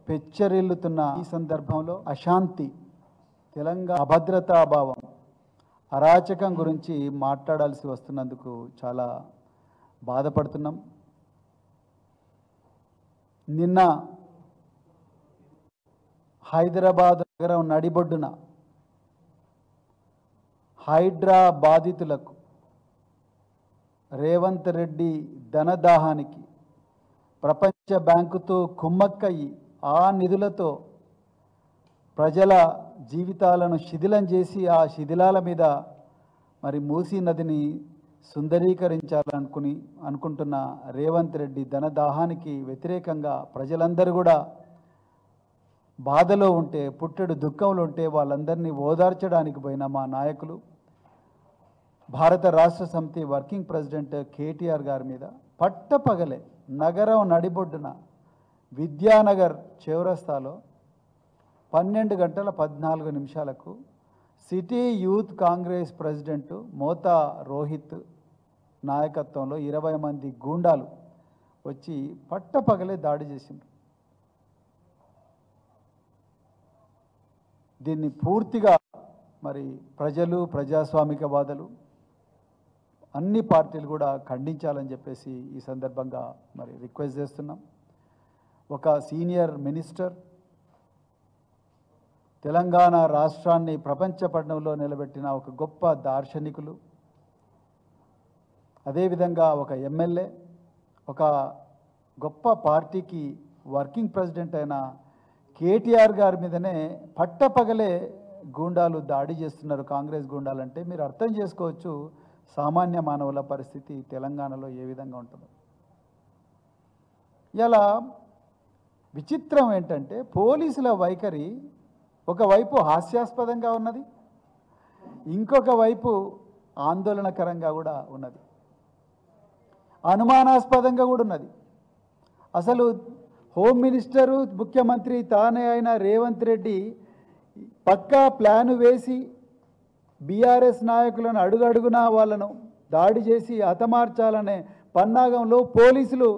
పెచ్చరిల్లుతున్న ఈ సందర్భంలో అశాంతి, తెలంగాణ అభద్రతాభావం, అరాచకం గురించి మాట్లాడాల్సి వస్తున్నందుకు చాలా బాధపడుతున్నాం. నిన్న హైదరాబాద్ నగరం నడిబొడ్డున హైడ్రా బాధితులకు రేవంత్ రెడ్డి ధనదాహానికి ప్రపంచ బ్యాంకుతో కుమ్మక్కయి ఆ నిధులతో ప్రజల జీవితాలను శిథిలం చేసి ఆ శిథిలాల మీద మరి మూసీ నదిని అనుకుంటున్న రేవంత్ రెడ్డి ధనదాహానికి వ్యతిరేకంగా ప్రజలందరూ కూడా బాధలో ఉంటే, పుట్టెడు దుఃఖంలో ఉంటే వాళ్ళందరినీ ఓదార్చడానికి పోయిన మా నాయకులు, భారత రాష్ట్ర సమితి వర్కింగ్ ప్రెసిడెంట్ కేటీఆర్ గారి మీద పట్టపగలే నగరం నడిబొడ్డున విద్యానగర్ చౌరస్తాలో 12:14 సిటీ యూత్ కాంగ్రెస్ ప్రెసిడెంట్ మోతా రోహిత్ నాయకత్వంలో 20 మంది గూండాలు వచ్చి పట్టపగలే దాడి చేసిండ్రు. దీన్ని పూర్తిగా మరి ప్రజలు, ప్రజాస్వామికవాదులు, అన్ని పార్టీలు కూడా ఖండించాలని చెప్పేసి ఈ సందర్భంగా మరి రిక్వెస్ట్ చేస్తున్నాం. ఒక సీనియర్ మినిస్టర్, తెలంగాణ రాష్ట్రాన్ని ప్రపంచ పటంలో నిలబెట్టిన ఒక గొప్ప దార్శనికులు, అదేవిధంగా ఒక ఎమ్మెల్యే, ఒక గొప్ప పార్టీకి వర్కింగ్ ప్రెసిడెంట్ అయిన కేటీఆర్ గారి మీదనే పట్టపగలే గూండాలు దాడి చేస్తున్నారు. కాంగ్రెస్ గూండాలంటే మీరు అర్థం చేసుకోవచ్చు సామాన్య మానవుల పరిస్థితి తెలంగాణలో ఏ విధంగా ఉంటుందో. ఇలా విచిత్రం ఏంటంటే పోలీసుల వైఖరి ఒకవైపు హాస్యాస్పదంగా ఉన్నది, ఇంకొక వైపు ఆందోళనకరంగా కూడా ఉన్నది, అనుమానాస్పదంగా కూడా ఉన్నది. అసలు హోమ్ మినిస్టరు, ముఖ్యమంత్రి తానే అయిన రేవంత్ రెడ్డి పక్కా ప్లాను వేసి బీఆర్ఎస్ నాయకులను అడుగడుగునా వాళ్ళను దాడి చేసి హతమార్చాలనే పన్నాగంలో పోలీసులు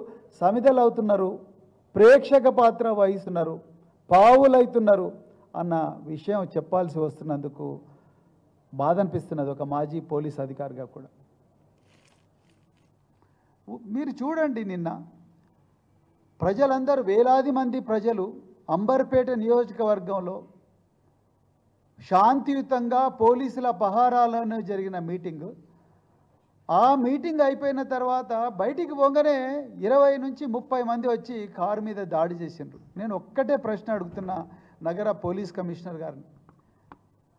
సమిధలవుతున్నారు, ప్రేక్షక పాత్ర వహిస్తున్నారు, పావులవుతున్నారు అన్న విషయం చెప్పాల్సి వస్తున్నందుకు బాధ అనిపిస్తున్నది ఒక మాజీ పోలీస్ అధికారిగా కూడా. మీరు చూడండి, నిన్న ప్రజలందరూ, వేలాది మంది ప్రజలు అంబర్పేట నియోజకవర్గంలో శాంతియుతంగా పోలీసుల పహారాలను జరిగిన మీటింగు, ఆ మీటింగ్ అయిపోయిన తర్వాత బయటికి పోగానే 20 నుంచి 30 మంది వచ్చి కారు మీద దాడి చేసిండ్రు. నేను ఒక్కటే ప్రశ్న అడుగుతున్నా నగర పోలీస్ కమిషనర్ గారిని,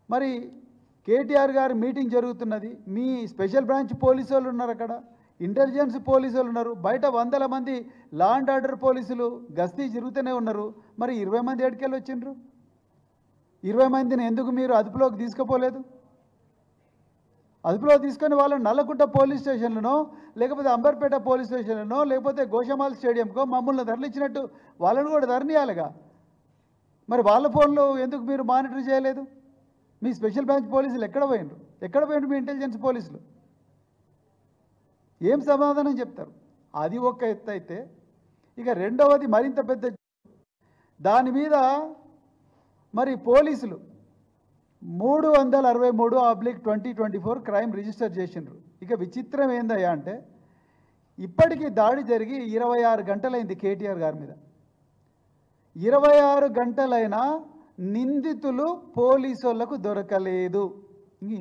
మరి కేటీఆర్ గారి మీటింగ్ జరుగుతున్నది, మీ స్పెషల్ బ్రాంచ్ పోలీసు వాళ్ళు ఉన్నారు, అక్కడ ఇంటెలిజెన్స్ పోలీసు వాళ్ళు ఉన్నారు, బయట 100 మంది లా అండ్ ఆర్డర్ పోలీసులు గస్తీ జరుగుతూనే ఉన్నారు, మరి 20 మంది ఎక్కడికెళ్ళి వచ్చిండ్రు? 20 మందిని ఎందుకు మీరు అదుపులోకి తీసుకుపోలేదు? అదుపులో తీసుకొని వాళ్ళని నల్లకుంట పోలీస్ స్టేషన్లనో, లేకపోతే అంబర్పేట పోలీస్ స్టేషన్లనో, లేకపోతే గోషమాల్ స్టేడియంకో మమ్మల్ని తరలించినట్టు వాళ్ళని కూడా తరలియాలిగా. మరి వాళ్ళ ఫోన్లో ఎందుకు మీరు మానిటర్ చేయలేదు? మీ స్పెషల్ బ్రాంచ్ పోలీసులు ఎక్కడ పోయినరు మీ ఇంటెలిజెన్స్ పోలీసులు? ఏం సమాధానం చెప్తారు? అది ఒక ఎత్తు అయితే, ఇక రెండవది మరింత పెద్ద, దాని మీద మరి పోలీసులు 363/2024 క్రైమ్ రిజిస్టర్ చేసిండ్రు. ఇక విచిత్రం ఏందయ్యా అంటే, ఇప్పటికీ దాడి జరిగి 26 గంటలైంది కేటీఆర్ గారి మీద. 26 గంటలైనా నిందితులు పోలీసు వాళ్ళకు దొరకలేదు.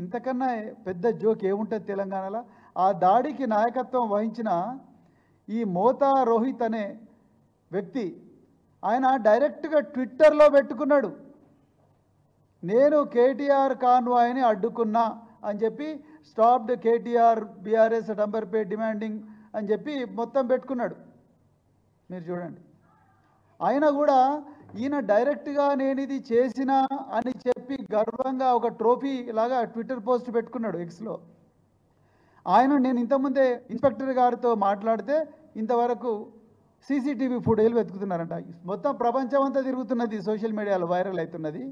ఇంతకన్నా పెద్ద జోక్ ఏముంటుంది తెలంగాణలో? ఆ దాడికి నాయకత్వం వహించిన ఈ మోతా రోహిత్ అనే వ్యక్తి, ఆయన డైరెక్ట్గా ట్విట్టర్లో పెట్టుకున్నాడు, నేను కేటీఆర్ కాన్వాయ్ని అడ్డుకున్నా అని చెప్పి, stopped KTR BRS at Amberpet demanding అని చెప్పి మొత్తం పెట్టుకున్నాడు. మీరు చూడండి, అయినా కూడా ఈయన డైరెక్ట్గా నేను ఇది చేసినా అని చెప్పి గర్వంగా ఒక ట్రోఫీ లాగా ట్విట్టర్ పోస్ట్ పెట్టుకున్నాడు ఎక్స్లో. నేను ఇంతకుముందే ఇన్స్పెక్టర్ గారితో మాట్లాడితే ఇంతవరకు సీసీటీవీ ఫుటేజ్లు వెతుకుతున్నారంట. మొత్తం ప్రపంచం అంతా తిరుగుతున్నది, సోషల్ మీడియాలో వైరల్ అవుతున్నది.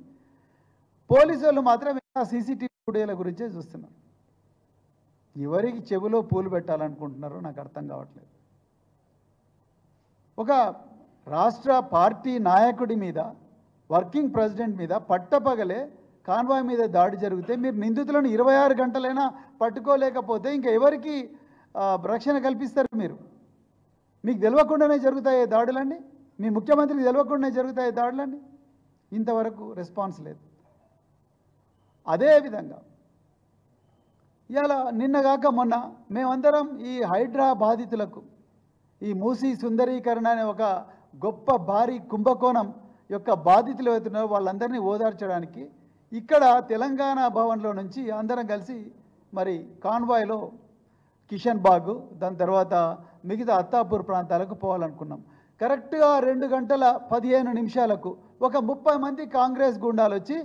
పోలీసు వాళ్ళు మాత్రం సీసీటీవీ ఫుటేజ్ల గురించే చూస్తున్నారు. ఎవరికి చెవిలో పూలు పెట్టాలనుకుంటున్నారో నాకు అర్థం కావట్లేదు. ఒక రాష్ట్ర పార్టీ నాయకుడి మీద, వర్కింగ్ ప్రెసిడెంట్ మీద పట్టపగలే కాన్వాయ్ మీద దాడి జరిగితే మీరు నిందితులను 26 గంటలైనా పట్టుకోలేకపోతే ఇంకా ఎవరికి రక్షణ కల్పిస్తారు? మీకు తెలియకుండానే జరుగుతాయి దాడులన్నీ, మీ ముఖ్యమంత్రికి తెలియకుండానే జరుగుతాయి దాడులన్నీ. ఇంతవరకు రెస్పాన్స్ లేదు. అదేవిధంగా ఇలా నిన్నగాక మొన్న మేమందరం ఈ హైడ్రా బాధితులకు, ఈ మూసీ సుందరీకరణ అనే ఒక గొప్ప భారీ కుంభకోణం యొక్క బాధితులు అవుతున్నారో వాళ్ళందరినీ ఓదార్చడానికి ఇక్కడ తెలంగాణ భవన్లో నుంచి అందరం కలిసి మరి కాన్వాయ్లో కిషన్ బాగ్, దాని తర్వాత మిగతా అత్తాపూర్ ప్రాంతాలకు పోవాలనుకున్నాం. కరెక్ట్గా 2 గంటల 15 నిమిషాలకు ఒక 30 మంది కాంగ్రెస్ గుండాలు వచ్చి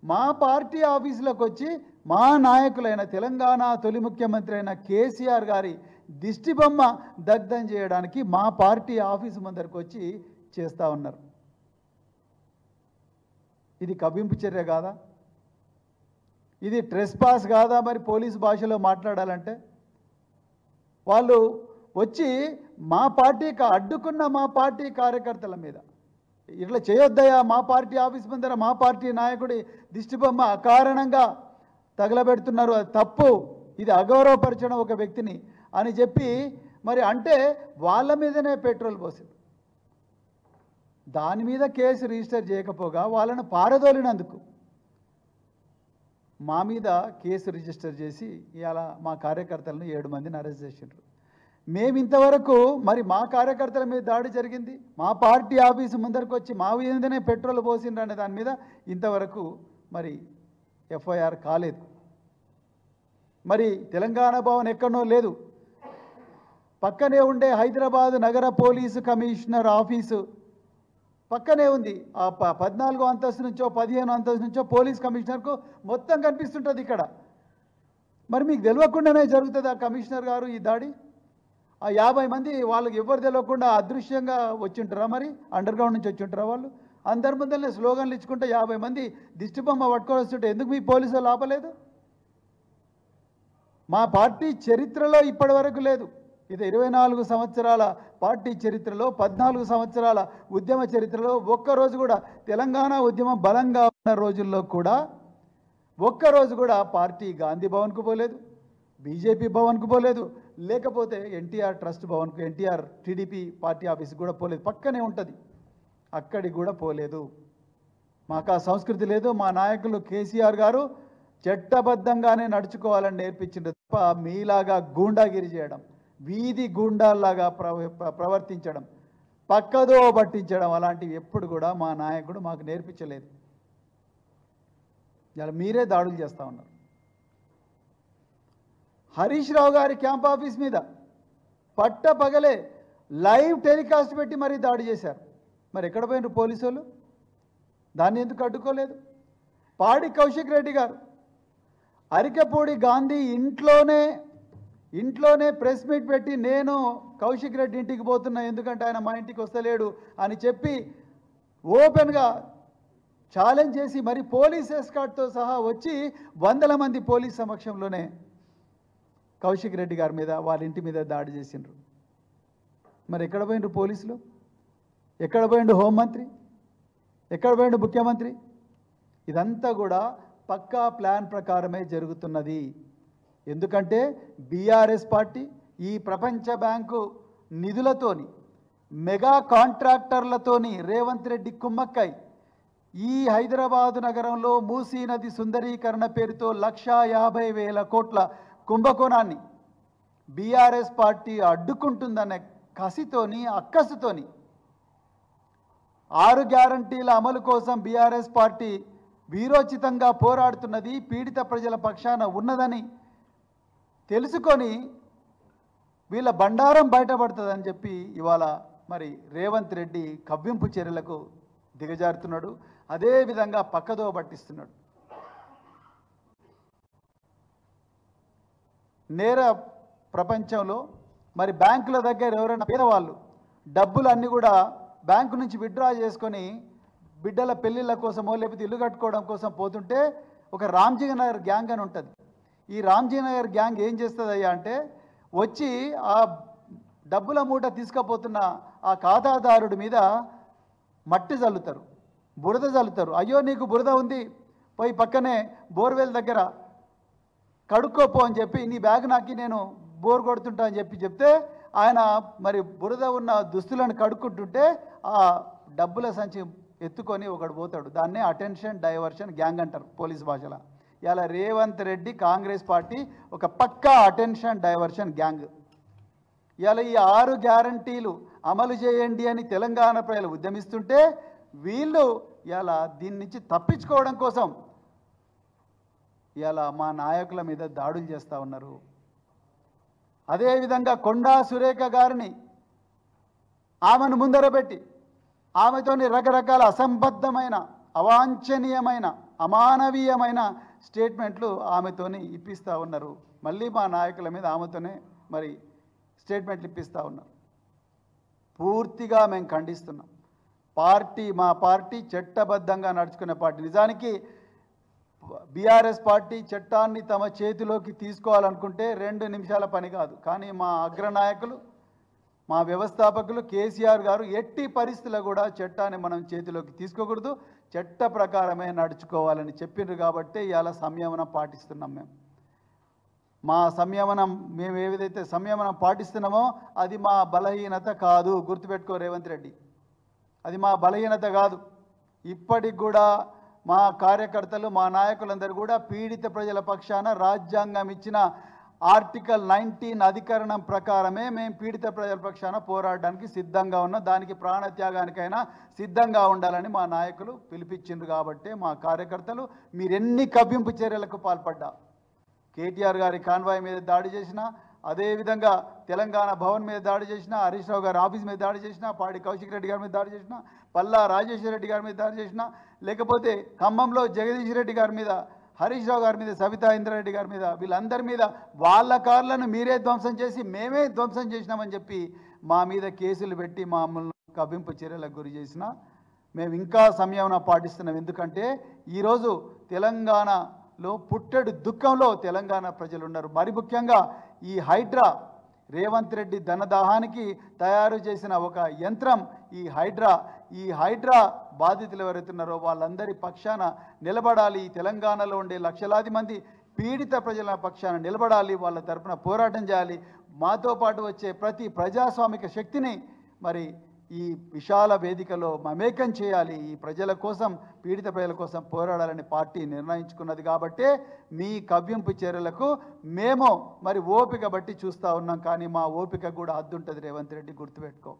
మా పార్టీ ఆఫీసులకు వచ్చి మా నాయకులైన తెలంగాణ తొలి ముఖ్యమంత్రి అయిన కేసీఆర్ గారి దిష్టిబొమ్మ దగ్ధం చేయడానికి మా పార్టీ ఆఫీసు ముందరకు వచ్చి చేస్తూ ఉన్నారు. ఇది కవ్వింపు చర్య కాదా? ఇది ట్రెస్పాస్ కాదా? మరి పోలీసు భాషలో మాట్లాడాలంటే వాళ్ళు వచ్చి మా పార్టీకి అడ్డుకున్న మా పార్టీ కార్యకర్తల మీద ఇట్లా చేయొద్దయా, మా పార్టీ ఆఫీస్ ముందర మా పార్టీ నాయకుడి దిష్టిబొమ్మ అకారణంగా తగలబెడుతున్నారు, అది తప్పు, ఇది అగౌరవపరచడం ఒక వ్యక్తిని అని చెప్పి మరి అంటే వాళ్ళ మీదనే పెట్రోల్ పోసింది. దాని మీద కేసు రిజిస్టర్ చేయకపోగా వాళ్ళను పారదోలినందుకు మా మీద కేసు రిజిస్టర్ చేసి ఇవాళ మా కార్యకర్తలను 7 మందిని అరెస్ట్ చేసిండ్రు. మేము ఇంతవరకు మరి మా కార్యకర్తల మీద దాడి జరిగింది, మా పార్టీ ఆఫీసు ముందరకు వచ్చి మా మీదనే పెట్రోల్ పోసిండ్రు అనే దాని మీద ఇంతవరకు మరి ఎఫ్ఐఆర్ కాలేదు. మరి తెలంగాణ భవన్ ఎక్కడనో లేదు, పక్కనే ఉండే హైదరాబాద్ నగర పోలీసు కమిషనర్ ఆఫీసు పక్కనే ఉంది. ఆ 14వ అంతస్తు నుంచో 15వ అంతస్తు నుంచో పోలీస్ కమిషనర్కు మొత్తం కనిపిస్తుంటుంది ఇక్కడ. మరి మీకు తెలియకుండానే జరుగుతుంది ఆ కమిషనర్ గారు ఈ దాడి? ఆ 50 మంది వాళ్ళకి ఎవరు తెలియకుండా అదృశ్యంగా వచ్చింటారా? మరి అండర్ గ్రౌండ్ నుంచి వచ్చింటారా? వాళ్ళు అందరి ముందరనే స్లోగన్లు ఇచ్చుకుంటే 50 మంది దిష్టిబొమ్మ పట్టుకొని వస్తుంటే ఎందుకు మీ పోలీసులు ఆపలేదు? మా పార్టీ చరిత్రలో ఇప్పటి వరకు లేదు. ఇది 24 సంవత్సరాల పార్టీ చరిత్రలో, 14 సంవత్సరాల ఉద్యమ చరిత్రలో ఒక్కరోజు కూడా తెలంగాణ ఉద్యమం బలంగా ఉన్న రోజుల్లో కూడా ఒక్కరోజు కూడా పార్టీ గాంధీ భవన్కు పోలేదు, బీజేపీ భవన్కు పోలేదు, లేకపోతే ఎన్టీఆర్ ట్రస్ట్ భవన్కు, ఎన్టీఆర్ టీడీపీ పార్టీ ఆఫీస్కి కూడా పోలేదు. పక్కనే ఉంటుంది, అక్కడికి కూడా పోలేదు. మాకు ఆ సంస్కృతి లేదు. మా నాయకులు కేసీఆర్ గారు చట్టబద్ధంగానే నడుచుకోవాలని నేర్పించింది తప్ప మీలాగా గూండాగిరి చేయడం, వీధి గూండాల్లాగా ప్రవర్తించడం, పక్కదో పట్టించడం అలాంటివి ఎప్పుడు కూడా మా నాయకుడు మాకు నేర్పించలేదు. ఇలా మీరే దాడులు చేస్తూ ఉన్నారు. హరీష్ రావు గారి క్యాంప్ ఆఫీస్ మీద పట్టపగలే లైవ్ టెలికాస్ట్ పెట్టి మరీ దాడి చేశారు. మరి ఎక్కడ పోయినారు పోలీసు వాళ్ళు? దాన్ని ఎందుకు అడ్డుకోలేదు? పాడి కౌశిక్ రెడ్డి గారు అరికపూడి గాంధీ ఇంట్లోనే ప్రెస్ మీట్ పెట్టి నేను కౌశిక్ రెడ్డి ఇంటికి పోతున్నా, ఎందుకంటే ఆయన మా ఇంటికి వస్తలేడు అని చెప్పి ఓపెన్గా ఛాలెంజ్ చేసి మరి పోలీస్ ఎస్కార్ట్తో సహా వచ్చి 100 మంది పోలీస్ సమక్షంలోనే కౌశిక్ రెడ్డి గారి మీద, వాళ్ళ ఇంటి మీద దాడి చేసిండ్రు. మరి ఎక్కడ పోయిండ్రు పోలీసులు? ఎక్కడ పోయిండు హోంమంత్రి? ఎక్కడ పోయిండు ముఖ్యమంత్రి? ఇదంతా కూడా పక్కా ప్లాన్ ప్రకారమే జరుగుతున్నది. ఎందుకంటే బీఆర్ఎస్ పార్టీ ఈ ప్రపంచ బ్యాంకు నిధులతోని, మెగా కాంట్రాక్టర్లతోని రేవంత్ రెడ్డి కుమ్మక్కై ఈ హైదరాబాదు నగరంలో మూసీ నది సుందరీకరణ పేరుతో 1,50,000 కోట్ల కుంభకోణాన్ని బీఆర్ఎస్ పార్టీ అడ్డుకుంటుందనే కసితోని, అక్కసుతోని 6 గ్యారంటీల అమలు కోసం బీఆర్ఎస్ పార్టీ వీరోచితంగా పోరాడుతున్నది, పీడిత ప్రజల పక్షాన ఉన్నదని తెలుసుకొని వీళ్ళ బండారం బయటపడుతుందని చెప్పి ఇవాళ మరి రేవంత్ రెడ్డి కవ్వింపు చర్యలకు దిగజారుతున్నాడు. అదేవిధంగా పక్కదో పట్టిస్తున్నాడు. నేర ప్రపంచంలో మరి బ్యాంకుల దగ్గర ఎవరైనా పేదవాళ్ళు డబ్బులు అన్నీ కూడా బ్యాంకు నుంచి విత్డ్రా చేసుకొని బిడ్డల పెళ్ళిళ్ళ కోసమో లేకపోతే ఇల్లు కట్టుకోవడం కోసం పోతుంటే ఒక రామ్జీ నగర్ గ్యాంగ్ అని ఉంటుంది. ఈ రామ్జీ నగర్ గ్యాంగ్ ఏం చేస్తుందయ్యా అంటే వచ్చి ఆ డబ్బుల మూట తీసుకుపోతున్న ఆ ఖాతాదారుడి మీద మట్టి చల్లుతారు, బురద చల్లుతారు. అయ్యో నీకు బురద ఉంది, పోయి పక్కనే బోర్వెల్ దగ్గర కడుక్కోపో అని చెప్పి నీ బ్యాగ్ నాకి నేను బోర్ కొడుతుంటా అని చెప్తే ఆయన మరి బురద ఉన్న దుస్తులను కడుక్కుంటుంటే ఆ డబ్బుల సంచి ఎత్తుకొని ఒకడు పోతాడు. దాన్నే అటెన్షన్ డైవర్షన్ గ్యాంగ్ అంటారు పోలీస్ భాషలో. ఇలా రేవంత్ రెడ్డి కాంగ్రెస్ పార్టీ ఒక పక్కా అటెన్షన్ డైవర్షన్ గ్యాంగ్. ఇలా ఈ 6 గ్యారంటీలు అమలు చేయండి అని తెలంగాణ ప్రజలు ఉద్యమిస్తుంటే వీళ్ళు ఇలా దీని నుంచి తప్పించుకోవడం కోసం ఇలా మా నాయకుల మీద దాడులు చేస్తూ ఉన్నారు. అదేవిధంగా కొండా సురేఖ గారిని ఆమెను ముందర పెట్టి ఆమెతోని రకరకాల అసంబద్ధమైన, అవాంఛనీయమైన, అమానవీయమైన స్టేట్మెంట్లు ఆమెతోని ఇప్పిస్తూ ఉన్నారు. మళ్ళీ మా నాయకుల మీద ఆమెతోనే మరి స్టేట్మెంట్లు ఇప్పిస్తూ ఉన్నారు. పూర్తిగా మేము ఖండిస్తున్నాం. మా పార్టీ చట్టబద్ధంగా నడుచుకునే పార్టీ. నిజానికి బీఆర్ఎస్ పార్టీ చట్టాన్ని తమ చేతిలోకి తీసుకోవాలనుకుంటే 2 నిమిషాల పని కాదు. కానీ మా అగ్రనాయకులు, మా వ్యవస్థాపకులు కేసీఆర్ గారు ఎట్టి పరిస్థితుల్లో కూడా చట్టాన్ని మనం చేతిలోకి తీసుకోకూడదు, చట్ట ప్రకారమే నడుచుకోవాలని చెప్పిండ్రు. కాబట్టి ఇవాళ సంయమనం పాటిస్తున్నాం. మేము ఏదైతే సంయమనం పాటిస్తున్నామో అది మా బలహీనత కాదు. గుర్తుపెట్టుకో రేవంత్ రెడ్డి, అది మా బలహీనత కాదు. ఇప్పటికి కూడా మా కార్యకర్తలు, మా నాయకులందరూ కూడా పీడిత ప్రజల పక్షాన రాజ్యాంగం ఇచ్చిన ఆర్టికల్ 19 అధికరణం ప్రకారమే మేము పీడిత ప్రజల పక్షాన పోరాడడానికి సిద్ధంగా ఉన్నాం. దానికి ప్రాణత్యాగానికైనా సిద్ధంగా ఉండాలని మా నాయకులు పిలిపించిండ్రు. కాబట్టి మా కార్యకర్తలు మీరెన్ని కవ్వింపు చర్యలకు పాల్పడ్డా, కేటీఆర్ గారి కాన్వాయ్ మీద దాడి చేసినా, అదేవిధంగా తెలంగాణ భవన్ మీద దాడి చేసినా, హరీష్ రావు గారి ఆఫీస్ మీద దాడి చేసినా, పాడి కౌశిక్ రెడ్డి గారి మీద దాడి చేసినా, పల్లా రాజేశ్వర రెడ్డి గారి మీద దాడి చేసినా, లేకపోతే ఖమ్మంలో జగదీష్ రెడ్డి గారి మీద, హరీష్ రావు గారి మీద, సబితా ఇంద్రారెడ్డి గారి మీద, వీళ్ళందరి మీద వాళ్ళ కార్లను మీరే ధ్వంసం చేసి మేమే ధ్వంసం చేసినామని చెప్పి మా మీద కేసులు పెట్టి మమ్మల్ని కవ్వింపు చర్యలకు గురి చేసినా మేము ఇంకా సంయమనం పాటిస్తున్నాం. ఎందుకంటే ఈరోజు తెలంగాణలో పుట్టెడు దుఃఖంలో తెలంగాణ ప్రజలు ఉన్నారు. మరి ముఖ్యంగా ఈ హైడ్రా, రేవంత్ రెడ్డి ధనదాహానికి తయారు చేసిన ఒక యంత్రం ఈ హైడ్రా బాధితులు ఎవరైతున్నారో వాళ్ళందరి పక్షాన నిలబడాలి. తెలంగాణలో ఉండే లక్షలాది మంది పీడిత ప్రజల పక్షాన నిలబడాలి, వాళ్ళ తరపున పోరాటం చేయాలి. మాతో పాటు వచ్చే ప్రతి ప్రజాస్వామిక శక్తిని మరి ఈ విశాల వేదికలో మమేకం చేయాలి. ఈ ప్రజల కోసం, పీడిత ప్రజల కోసం పోరాడాలని పార్టీ నిర్ణయించుకున్నది. కాబట్టే మీ కవ్వింపు చర్యలకు మేము మరి ఓపిక బట్టి చూస్తూ ఉన్నాం. కానీ మా ఓపిక కూడా హద్దుంటుంది రేవంత్ రెడ్డి, గుర్తుపెట్టుకో.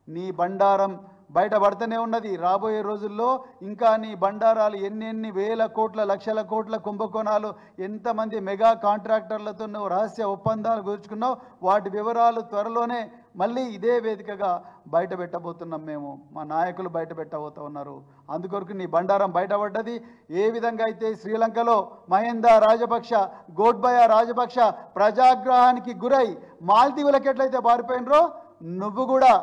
నీ బండారం బయటపడుతూనే ఉన్నది. రాబోయే రోజుల్లో ఇంకా నీ బండారాలు ఎన్ని వేల కోట్ల, లక్షల కోట్ల కుంభకోణాలు, ఎంతమంది మెగా కాంట్రాక్టర్లతో నువ్వు రహస్య ఒప్పందాలు కుదుర్చుకున్నావు, వాటి వివరాలు త్వరలోనే మళ్ళీ ఇదే వేదికగా బయట పెట్టబోతున్నాం. మేము మా నాయకులు బయట పెట్టబోతూ ఉన్నారు. అందుకొరకు నీ బండారం బయటపడ్డది. ఏ విధంగా అయితే శ్రీలంకలో మహేంద్ర రాజపక్ష, గోడ్బయ రాజపక్ష ప్రజాగ్రహానికి గురై మాల్దీవులకు ఎట్లయితే పారిపోయినరో, నువ్వు కూడా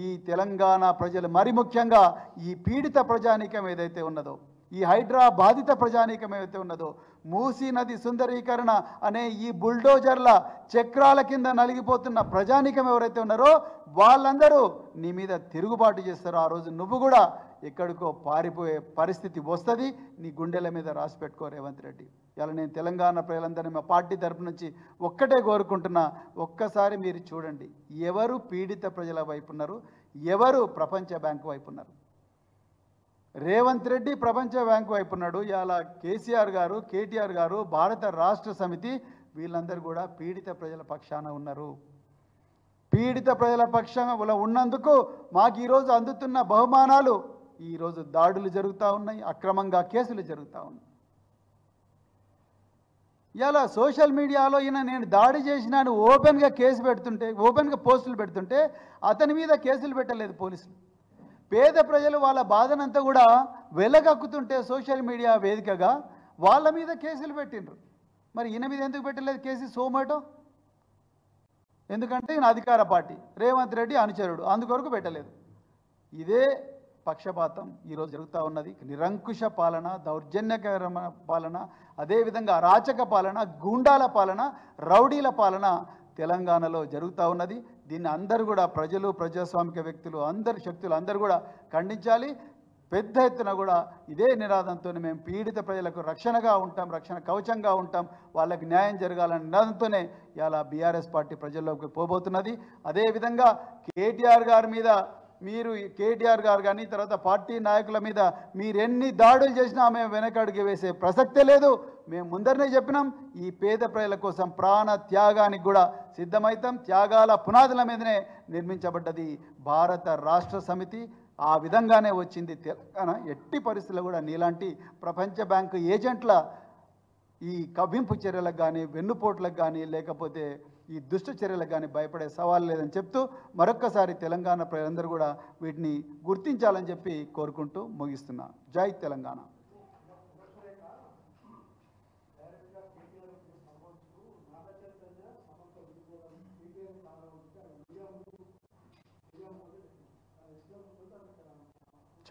ఈ తెలంగాణ ప్రజలు, మరి ముఖ్యంగా ఈ పీడిత ప్రజానీకం ఏదైతే ఉన్నదో, ఈ హైడ్రా బాధిత ప్రజానీకం ఏదైతే ఉన్నదో, మూసీ నది సుందరీకరణ అనే ఈ బుల్డోజర్ల చక్రాల కింద నలిగిపోతున్న ప్రజానీకం ఎవరైతే ఉన్నారో వాళ్ళందరూ నీ మీద తిరుగుబాటు చేస్తారో ఆ రోజు నువ్వు కూడా ఎక్కడికో పారిపోయే పరిస్థితి వస్తుంది. నీ గుండెల మీద రాసి పెట్టుకో రేవంత్ రెడ్డి. ఇలా నేను తెలంగాణ ప్రజలందరినీ మా పార్టీ తరపు నుంచి ఒక్కటే కోరుకుంటున్నా, ఒక్కసారి మీరు చూడండి ఎవరు పీడిత ప్రజల వైపు ఉన్నారు, ఎవరు ప్రపంచ బ్యాంకు వైపు ఉన్నారు. రేవంత్ రెడ్డి ప్రపంచ బ్యాంకు వైపు ఉన్నాడు. ఇలా కేసీఆర్ గారు, కేటీఆర్ గారు, భారత రాష్ట్ర సమితి వీళ్ళందరూ కూడా పీడిత ప్రజల పక్షాన ఉన్నారు. పీడిత ప్రజల పక్షాన ఉన్నందుకు మాకు ఈరోజు అందుతున్న బహుమానాలు, ఈరోజు దాడులు జరుగుతూ ఉన్నాయి, అక్రమంగా కేసులు జరుగుతూ ఉన్నాయి. ఇలా సోషల్ మీడియాలో నేను దాడి చేసినాను ఓపెన్గా కేసు పెడుతుంటే, ఓపెన్గా పోస్టులు పెడుతుంటే అతని మీద కేసులు పెట్టలేదు పోలీసులు. పేద ప్రజలు వాళ్ళ బాధనంతా కూడా వెలగక్కుతుంటే సోషల్ మీడియా వేదికగా వాళ్ళ మీద కేసులు పెట్టిండ్రు. మరి ఈయన మీద ఎందుకు పెట్టలేదు కేసు? సోమాటో. ఎందుకంటే ఈయన అధికార పార్టీ, రేవంత్ రెడ్డి అనుచరుడు, అందుకొరకు పెట్టలేదు. ఇదే పక్షపాతం ఈరోజు జరుగుతూ ఉన్నది. నిరంకుశ పాలన, దౌర్జన్యకరమైన పాలన, అదేవిధంగా అరాచక పాలన, గూండాల పాలన, రౌడీల పాలన తెలంగాణలో జరుగుతూ ఉన్నది. దీన్ని అందరూ కూడా ప్రజలు, ప్రజాస్వామిక వ్యక్తులు, అందరి శక్తులు అందరూ కూడా ఖండించాలి. పెద్ద ఎత్తున కూడా ఇదే నినాదంతో మేము పీడిత ప్రజలకు రక్షణగా ఉంటాం, రక్షణ కవచంగా ఉంటాం, వాళ్ళకి న్యాయం జరగాలనే నినాదంతోనే ఇలా బీఆర్ఎస్ పార్టీ ప్రజల్లోకి పోబోతున్నది. అదేవిధంగా కేటీఆర్ గారి మీద మీరు కేటీఆర్ గారు కానీ తర్వాత పార్టీ నాయకుల మీద మీరు ఎన్ని దాడులు చేసినా మేము వెనకడుగు వేసే ప్రసక్తే లేదు. మేము ముందరనే చెప్పినాం, ఈ పేద ప్రజల కోసం ప్రాణ త్యాగానికి కూడా సిద్ధమవుతాం. త్యాగాల పునాదుల మీదనే నిర్మించబడ్డది భారత రాష్ట్ర సమితి. ఆ విధంగానే వచ్చింది తెలంగాణ. ఎట్టి పరిస్థితుల్లో కూడా నీలాంటి ప్రపంచ బ్యాంకు ఏజెంట్ల ఈ కవ్వింపు చర్యలకు కానీ, వెన్నుపోట్లకు కానీ, లేకపోతే ఈ దుష్ట చర్యలకు కానీ భయపడే సవాల్ లేదని చెప్తూ మరొక్కసారి తెలంగాణ ప్రజలందరూ కూడా వీటిని గుర్తించాలని చెప్పి కోరుకుంటూ ముగిస్తున్నా. జై తెలంగాణ.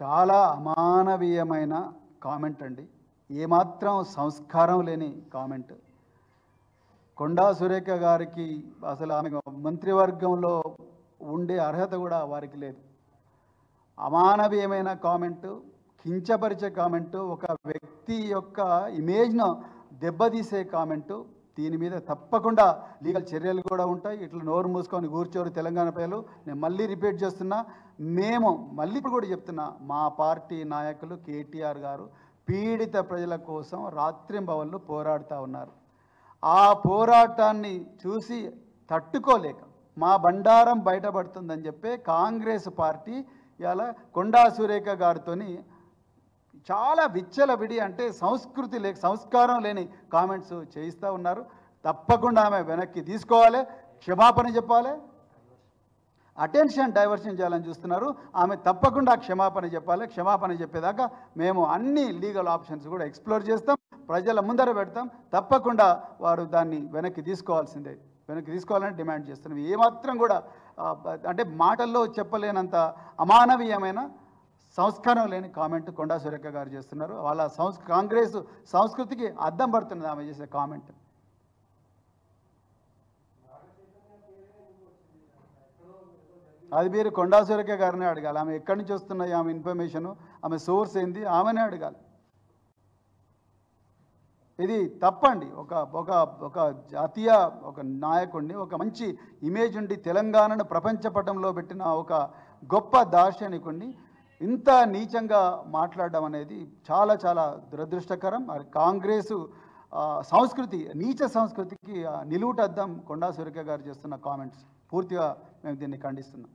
చాలా అమానవీయమైన కామెంట్ అండి, ఏమాత్రం సంస్కారం లేని కామెంట్. కొండా సురేఖ గారికి అసలు ఆమె మంత్రివర్గంలో ఉండే అర్హత కూడా వారికి లేదు. అమానవీయమైన కామెంటు, కించపరిచే కామెంటు, ఒక వ్యక్తి యొక్క ఇమేజ్ను దెబ్బతీసే కామెంటు. దీని మీద తప్పకుండా లీగల్ చర్యలు కూడా ఉంటాయి. ఇట్లా నోరు మూసుకొని కూర్చోరు తెలంగాణ ప్రజలు. నేను మళ్ళీ రిపీట్ చేస్తున్నా, మేము మళ్ళీ ఇప్పుడు కూడా చెప్తున్నా, మా పార్టీ నాయకులు కేటీఆర్ గారు పీడిత ప్రజల కోసం రాత్రింబవళ్ళు పోరాడుతూ ఉన్నారు. ఆ పోరాటాన్ని చూసి తట్టుకోలేక మా బండారం బయటపడుతుందని చెప్పి కాంగ్రెస్ పార్టీ ఇలా కొండా సురేఖ గారితో చాలా విచ్చలవిడి, అంటే సంస్కృతి లేక సంస్కారం లేని కామెంట్స్ చేయిస్తూ ఉన్నారు. తప్పకుండా ఆమె వెనక్కి తీసుకోవాలి, క్షమాపణ చెప్పాలి. అటెన్షన్ డైవర్షన్ చేయాలని చూస్తున్నారు. ఆమె తప్పకుండా క్షమాపణ చెప్పాలి. క్షమాపణ చెప్పేదాకా మేము అన్ని లీగల్ ఆప్షన్స్ కూడా ఎక్స్ప్లోర్ చేస్తాం, ప్రజల ముందర పెడతాం. తప్పకుండా వారు దాన్ని వెనక్కి తీసుకోవాల్సిందే, వెనక్కి తీసుకోవాలని డిమాండ్ చేస్తున్నాం. ఏమాత్రం కూడా అంటే మాటల్లో చెప్పలేనంత అమానవీయమైన, సంస్కారం లేని కామెంట్ కొండా సురేఖ గారు చేస్తున్నారు. వాళ్ళ కాంగ్రెస్ సంస్కృతికి అద్దం పడుతున్నది ఆమె చేసే కామెంట్. అది మీరు కొండా సురేఖ గారినే అడగాలి. ఆమె ఎక్కడి నుంచి వస్తున్నాయి ఆమె ఇన్ఫర్మేషను, ఆమె సోర్స్ ఏంది, ఆమెనే అడగాలి. ఇది తప్పండి. ఒక జాతీయ ఒక నాయకుడిని, ఒక మంచి ఇమేజ్ ఉండి తెలంగాణను ప్రపంచ పటంలో పెట్టిన ఒక గొప్ప దార్శనికుడిని ఇంత నీచంగా మాట్లాడడం అనేది చాలా చాలా దురదృష్టకరం. కాంగ్రెసు సంస్కృతి, నీచ సంస్కృతికి నిలువుటద్దం కొండా సురేఖ గారు చేస్తున్న కామెంట్స్. పూర్తిగా మేము దీన్ని ఖండిస్తున్నాం.